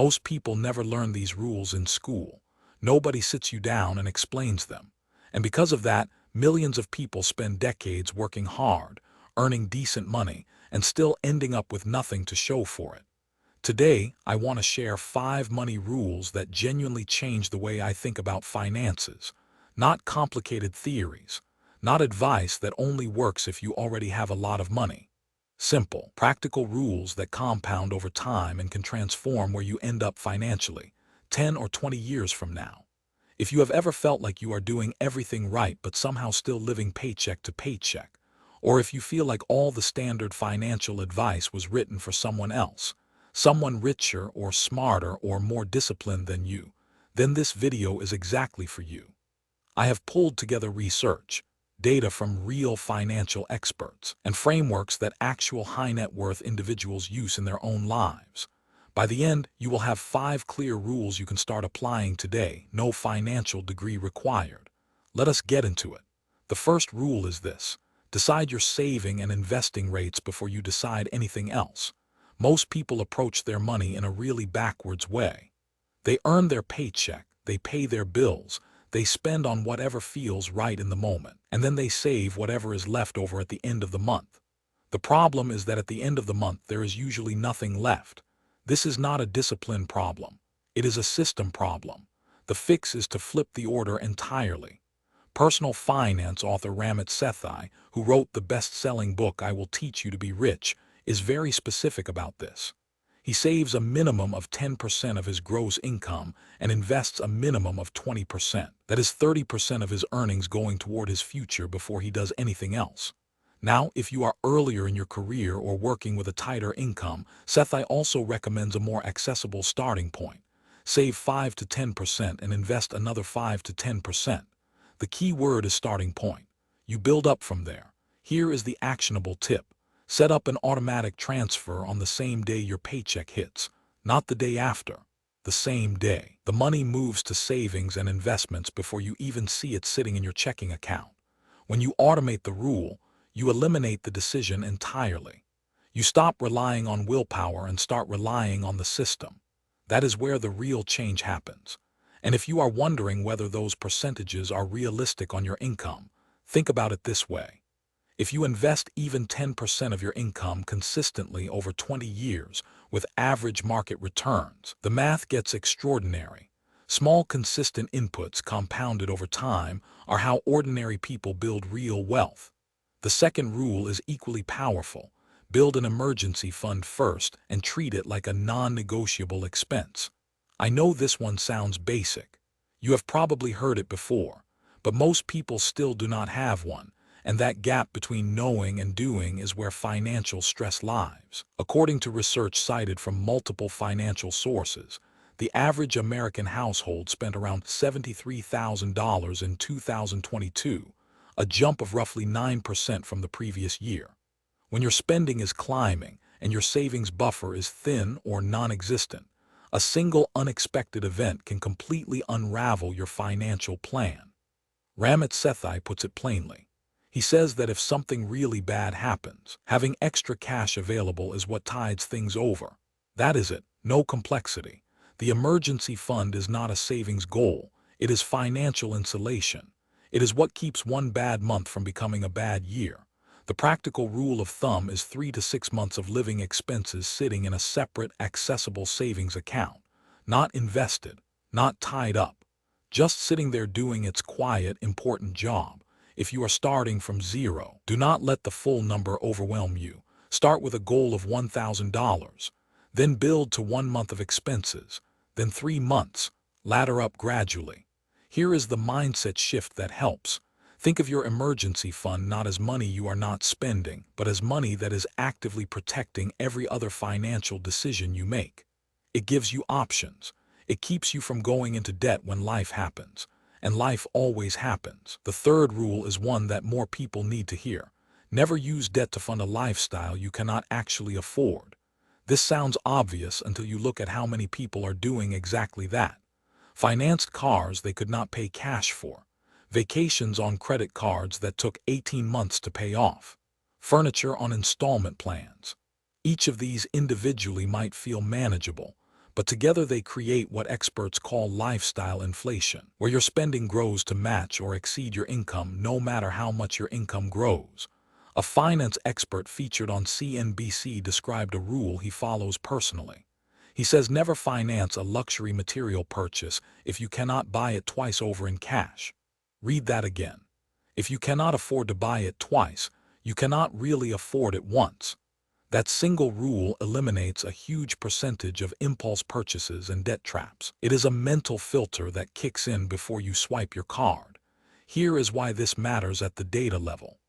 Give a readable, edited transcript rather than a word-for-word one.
Most people never learn these rules in school. Nobody sits you down and explains them. And because of that, millions of people spend decades working hard, earning decent money, and still ending up with nothing to show for it. Today, I want to share 5 money rules that genuinely change the way I think about finances. Not complicated theories. Not advice that only works if you already have a lot of money. Simple, practical rules that compound over time and can transform where you end up financially, 10 or 20 years from now. If you have ever felt like you are doing everything right but somehow still living paycheck to paycheck, or if you feel like all the standard financial advice was written for someone else, someone richer or smarter or more disciplined than you, then this video is exactly for you. I have pulled together research, data from real financial experts, and frameworks that actual high net worth individuals use in their own lives. By the end, you will have 5 clear rules you can start applying today, no financial degree required. Let us get into it. The first rule is this: decide your saving and investing rates before you decide anything else. Most people approach their money in a really backwards way. They earn their paycheck, they pay their bills, they spend on whatever feels right in the moment, and then they save whatever is left over at the end of the month. The problem is that at the end of the month there is usually nothing left. This is not a discipline problem. It is a system problem. The fix is to flip the order entirely. Personal finance author Ramit Sethi, who wrote the best-selling book I Will Teach You to Be Rich, is very specific about this. He saves a minimum of 10% of his gross income and invests a minimum of 20%. That is 30% of his earnings going toward his future before he does anything else. Now, if you are earlier in your career or working with a tighter income, Sethi also recommends a more accessible starting point. Save 5 to 10% and invest another 5 to 10%. The key word is starting point. You build up from there. Here is the actionable tip. Set up an automatic transfer on the same day your paycheck hits, not the day after, the same day. The money moves to savings and investments before you even see it sitting in your checking account. When you automate the rule, you eliminate the decision entirely. You stop relying on willpower and start relying on the system. That is where the real change happens. And if you are wondering whether those percentages are realistic on your income, think about it this way. If you invest even 10% of your income consistently over 20 years with average market returns, the math gets extraordinary. Small consistent inputs compounded over time are how ordinary people build real wealth. The second rule is equally powerful. Build an emergency fund first and treat it like a non-negotiable expense. I know this one sounds basic. You have probably heard it before, but most people still do not have one. And that gap between knowing and doing is where financial stress lies. According to research cited from multiple financial sources, the average American household spent around $73,000 in 2022, a jump of roughly 9% from the previous year. When your spending is climbing and your savings buffer is thin or non-existent, a single unexpected event can completely unravel your financial plan. Ramit Sethi puts it plainly. He says that if something really bad happens, having extra cash available is what tides things over. That is it, no complexity. The emergency fund is not a savings goal, it is financial insulation. It is what keeps one bad month from becoming a bad year. The practical rule of thumb is 3 to 6 months of living expenses sitting in a separate, accessible savings account. Not invested, not tied up, just sitting there doing its quiet, important job. If you are starting from zero, do not let the full number overwhelm you. Start with a goal of $1,000, then build to 1 month of expenses, then 3 months, ladder up gradually. Here is the mindset shift that helps. Think of your emergency fund not as money you are not spending, but as money that is actively protecting every other financial decision you make. It gives you options. It keeps you from going into debt when life happens. And life always happens. The third rule is one that more people need to hear. Never use debt to fund a lifestyle you cannot actually afford. This sounds obvious until you look at how many people are doing exactly that. Financed cars they could not pay cash for. Vacations on credit cards that took 18 months to pay off. Furniture on installment plans. Each of these individually might feel manageable, but together they create what experts call lifestyle inflation, where your spending grows to match or exceed your income no matter how much your income grows. A finance expert featured on CNBC described a rule he follows personally. He says never finance a luxury material purchase if you cannot buy it twice over in cash. Read that again. If you cannot afford to buy it twice, you cannot really afford it once. That single rule eliminates a huge percentage of impulse purchases and debt traps. It is a mental filter that kicks in before you swipe your card. Here is why this matters at the data level.